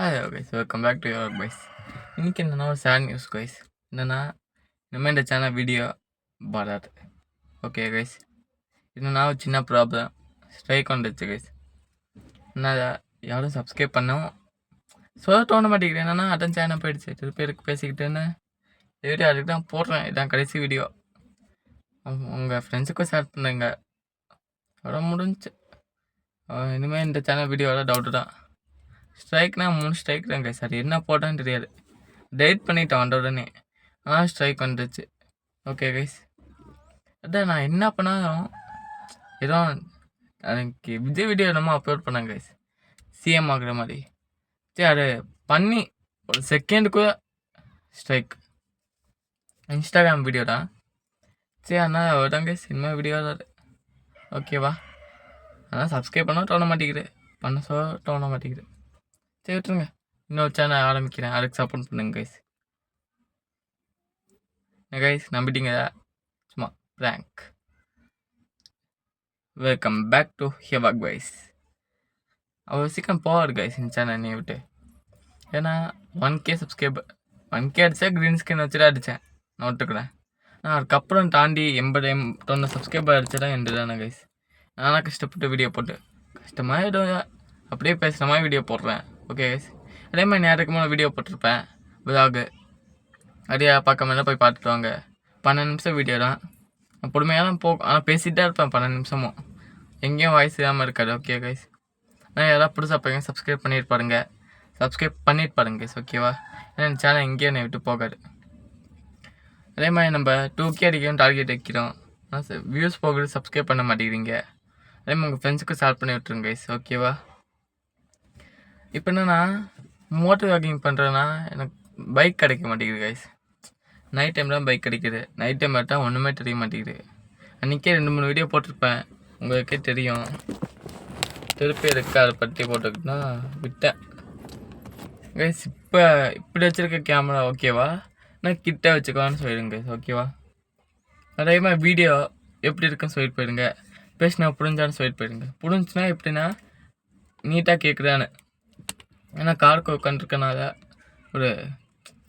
Hello guys, welcome back to your guys. இன்றைக்கி என்னென்னா ஒரு சேட் நியூஸ் கைஸ். என்னென்னா இனிமேல் இந்த சேனல் வீடியோ வராது. ஓகே கைஸ், என்னென்னா ஒரு சின்ன ப்ராப்ளம், ஸ்ட்ரைக் வந்துடுச்சு கைஸ். என்ன யாரும் சப்ஸ்கிரைப் பண்ணவும் சொல்ல தோண மாட்டேங்குது. என்னென்னா அட்டன் சேனல் போயிடுச்சு. திருப்பி பேருக்கு பேசிக்கிட்டேன்னு வீடியோ அதுக்கு தான் போடுறேன். இதான் கடைசி வீடியோ. உங்கள் ஃப்ரெண்ட்ஸுக்கும் ஷேர் பண்ணுங்க. வர முடிஞ்சு இனிமேல் இந்த சேனல் வீடியோ வர டவுட்டு தான். ஸ்ட்ரைக்னா 3 ஸ்ட்ரைக் தான் கைஸ். அது என்ன போட்டான்னு தெரியாது. டெலிட் பண்ணிட்டேன் வந்த உடனே. ஆனால் ஸ்ட்ரைக் வந்துடுச்சு. ஓகே கைஸ், அதான் நான் என்ன பண்ணாலும் ஏதோ எனக்கு விஜய் வீடியோ என்னமோ அப்லோட் பண்ணேன் கைஸ், சிஎம் ஆகுற மாதிரி. சரி, அது பண்ணி ஒரு செகண்டுக்குள்ள ஸ்ட்ரைக். இன்ஸ்டாகிராம் வீடியோ தான். சரி, ஆனால் அவ்வளோதான் கைஸ். இனிமேல் வீடியோ வராது. ஓகேவா? ஆனால் சப்ஸ்கிரைப் பண்ண தோண மாட்டேங்குது, பண்ண சொல்ல தோண மாட்டேங்குது. சரி, விட்டுருங்க. இன்னொரு சேனல் ஆரம்பிக்கிறேன், அதுக்கு சப்போர்ட் பண்ணுங்க கைஸ். கைஸ் நம்பிட்டீங்க? சும்மா ப்ராங்க். வெல்கம் பேக் டு ஹியவாக் கைஸ். அவர் சீக்கிரம் போவார் கைஸ் இந்த சேனல் நீ விட்டு. ஏன்னா 1K சப்ஸ்கிரைபர், 1K அடித்தா க்ரீன் ஸ்கிரீன் வச்சுட்டு அடித்தேன், நான் விட்டுக்கிறேன். நான் அதுக்கப்புறம் தாண்டி 80-90 சப்ஸ்கிரைபர் அடிச்சதான் எண்டு தானே கைஸ். நானாக கஷ்டப்பட்டு வீடியோ போட்டு கஷ்டமாக அப்படியே பேசுகிற மாதிரி வீடியோ போடுறேன். ஓகே கைஸ், அதே மாதிரி நேரத்துக்கு மேலே வீடியோ போட்டிருப்பேன், விலாகு. அப்படியே பார்க்காம போய் பார்த்துட்டு வாங்க. 12 நிமிஷம் வீடியோ தான். நான் பொறுமையாக தான் போகும், ஆனால் பேசிகிட்டே இருப்பேன் 12 நிமிஷமும். எங்கேயும் வாய்ஸ் இல்லாமல் இருக்காது. ஓகே கைஸ், நான் யாராவது புதுசாக போய் சப்ஸ்கிரைப் பண்ணிட்டு பாருங்க கைஸ். ஓகேவா? ஏன்னா இந்த சேனல் எங்கேயும் என்னை விட்டு போகாது. அதே மாதிரி நம்ம 2K அடிக்கிறோம், டார்கெட் வைக்கிறோம், வியூஸ் போகுது, சப்ஸ்கிரைப் பண்ண மாட்டேங்கிறீங்க. அதே மாதிரி உங்கள் ஃப்ரெண்ட்ஸுக்கு ஷேர் பண்ணி விட்டுருங்க கைஸ். ஓகேவா? இப்போ என்னன்னா மோட்டர் வாக்கிங் பண்ணுறேன்னா எனக்கு பைக் கிடைக்க மாட்டேங்குது கைஸ். நைட் டைம் தான் பைக் கிடைக்குது. நைட் டைம் எடுத்தால் ஒன்றுமே தெரிய மாட்டேங்குது. அன்றைக்கே 2-3 வீடியோ போட்டிருப்பேன், உங்களுக்கே தெரியும். திருப்பி இருக்கா அதை பற்றி போட்டுக்கிட்டுனா விட்டேன் கைஸ். இப்போ இப்படி வச்சுருக்க கேமரா ஓகேவா? நான் கிட்ட வச்சுக்கலான்னு சொல்லிடுங்க கைஸ். ஓகேவா? அதே மாதிரி வீடியோ எப்படி இருக்குன்னு சொல்லிட்டு போயிடுங்க. பேசினா புரிஞ்சான்னு சொல்லிட்டு போயிடுங்க. புரிஞ்சுன்னா எப்படின்னா நீட்டாக கேட்குதான்னு. ஏன்னா காருக்கு உட்காந்துருக்கனால ஒரு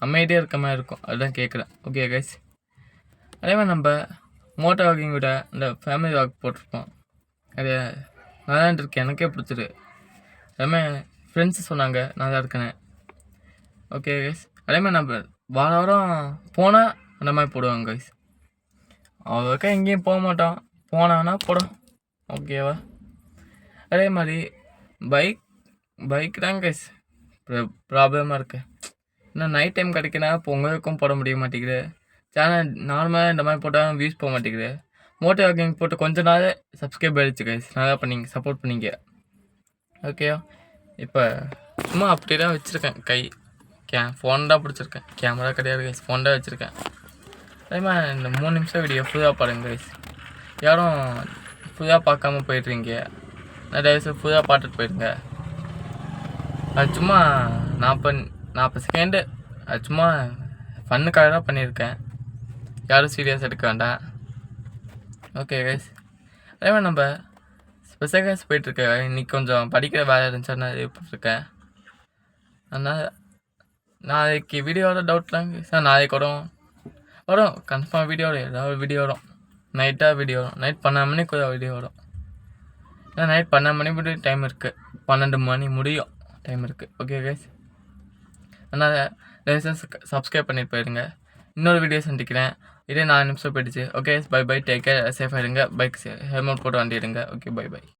அமைதியாக இருக்க மாதிரி இருக்கும், அதுதான் கேட்குறேன். ஓகே கைஸ், அதே மாதிரி நம்ம மோட்டர் வாக்கிங் விட இந்த ஃபேமிலி வாக் போட்டிருப்போம். அது நல்லா இருக்கு, எனக்கே பிடிச்சிரு. அதேமாதிரி ஃப்ரெண்ட்ஸு சொன்னாங்க நல்லா இருக்குன்னு. ஓகே கைஸ், அதே மாதிரி நம்ம வாரம் போனால் அந்த மாதிரி போடுவாங்க கைஸ். அவ்வளோக்கா எங்கேயும் போக மாட்டோம், போனாங்கன்னா போடும். ஓகேவா? அதே மாதிரி பைக் தான் கைஸ் ப்ராப்ளமாக இருக்குது. இன்னும் நைட் டைம் கிடைக்கினா இப்போ உங்களுக்கும் போட முடிய மாட்டேங்குது. சேனல் நார்மலாக இந்த மாதிரி போட்டால் வியூஸ் போக மாட்டேங்குது. மோட்டர் வாக்கிங் போட்டு கொஞ்ச நாள் சப்ஸ்கிரைப் ஆகிடுச்சு கைஸ். நல்லா பண்ணிங்க, சப்போர்ட் பண்ணிங்க. ஓகேவா? இப்போ சும்மா அப்படி தான் வச்சுருக்கேன். ஃபோன் தான் பிடிச்சிருக்கேன், கேமரா கிடையாது கைஸ், ஃபோன் தான் வச்சுருக்கேன். அதே மாதிரி இந்த 3 நிமிஷம் வீடியோ ஃபுல்லாக பாருங்க கைஸ். யாரும் ஃபுல்லாக பார்க்காம போயிடுறீங்க. நான் தயவுசெய்து ஃபுல்லாக பார்த்துட்டு போயிடுங்க. அது சும்மா 40 செகண்டு, அது சும்மா ஃபன்னுக்காக தான் பண்ணியிருக்கேன். யாரும் சீரியஸ் எடுக்க வேண்டாம். ஓகே கைஸ், அதே மாதிரி நம்ம ஸ்பெஷல் கிளாஸ் போயிட்டுருக்கேன். இன்றைக்கி கொஞ்சம் படிக்கிற வேலை இருந்துச்சுன்னா போட்டிருக்கேன். அதனால் நாளைக்கு வீடியோ வர டவுட்லாம் சார், நாளைக்கு வரும் கன்ஃபார்ம் வீடியோ வரும். ஏதாவது வீடியோ வரும், நைட்டாக வீடியோ வரும். நைட் 12 மணிக்குள்ள வீடியோ வரும். ஏன்னா நைட் 12 மணி முடியும் டைம் இருக்குது, 12 மணி முடியும் டைம் இருக்குது. ஓகே கைஸ், அதனால் தயவுசெய்து சப்ஸ்கிரைப் பண்ணிட்டு போயிடுங்க. இன்னொரு வீடியோ சந்திக்கிறேன். இதே 4 நிமிஷம் போயிடுச்சு. Okay, bye bye, take care, சேஃபாக இருங்க. பைக் ஹெல்மெட் போட்டு வண்டி எடுங்க. Okay, bye by.